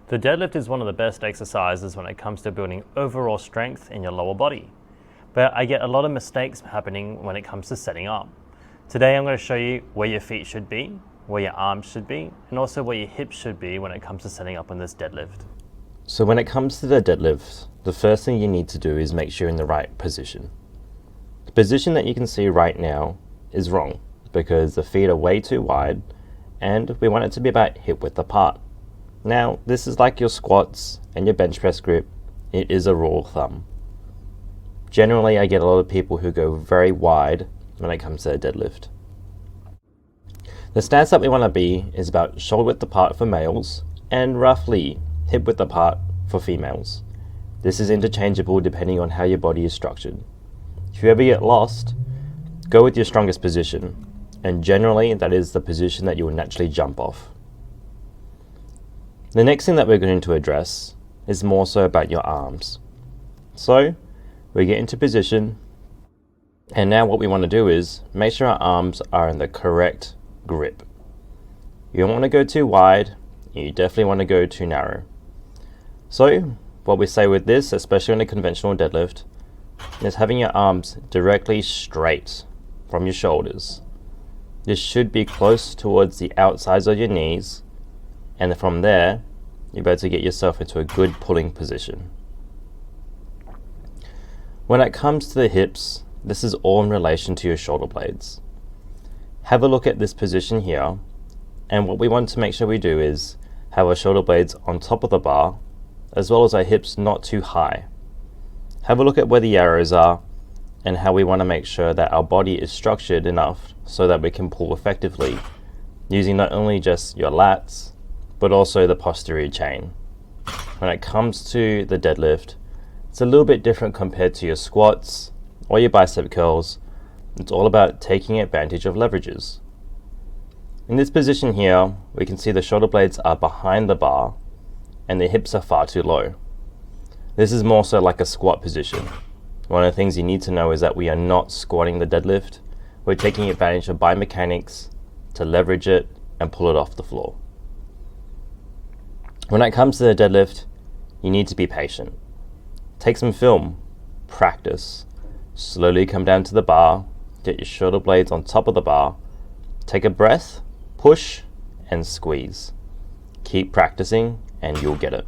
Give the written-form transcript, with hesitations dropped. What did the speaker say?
The deadlift is one of the best exercises when it comes to building overall strength in your lower body. But I get a lot of mistakes happening when it comes to setting up. Today I'm going to show you where your feet should be, where your arms should be, and also where your hips should be when it comes to setting up on this deadlift. So when it comes to the deadlift, the first thing you need to do is make sure you're in the right position. The position that you can see right now is wrong because the feet are way too wide and we want it to be about hip width apart. Now, this is like your squats and your bench press grip. It is a rule of thumb. Generally, I get a lot of people who go very wide when it comes to a deadlift. The stance that we want to be is about shoulder width apart for males and roughly hip width apart for females. This is interchangeable depending on how your body is structured. If you ever get lost, go with your strongest position, and generally that is the position that you will naturally jump off. The next thing that we're going to address is more so about your arms. So we get into position, and now what we want to do is make sure our arms are in the correct grip. You don't want to go too wide, you definitely want to go too narrow. So what we say with this, especially in a conventional deadlift, is having your arms directly straight from your shoulders. This should be close towards the outsides of your knees, and from there you're able to get yourself into a good pulling position. When it comes to the hips, this is all in relation to your shoulder blades. Have a look at this position here, and what we want to make sure we do is have our shoulder blades on top of the bar, as well as our hips not too high. Have a look at where the arrows are and how we want to make sure that our body is structured enough so that we can pull effectively using not only just your lats, but also the posterior chain. When it comes to the deadlift, it's a little bit different compared to your squats or your bicep curls. It's all about taking advantage of leverages. In this position here, we can see the shoulder blades are behind the bar and the hips are far too low. This is more so like a squat position. One of the things you need to know is that we are not squatting the deadlift. We're taking advantage of biomechanics to leverage it and pull it off the floor. When it comes to the deadlift, you need to be patient. Take some film, practice, slowly come down to the bar, get your shoulder blades on top of the bar, take a breath, push, and squeeze. Keep practicing and you'll get it.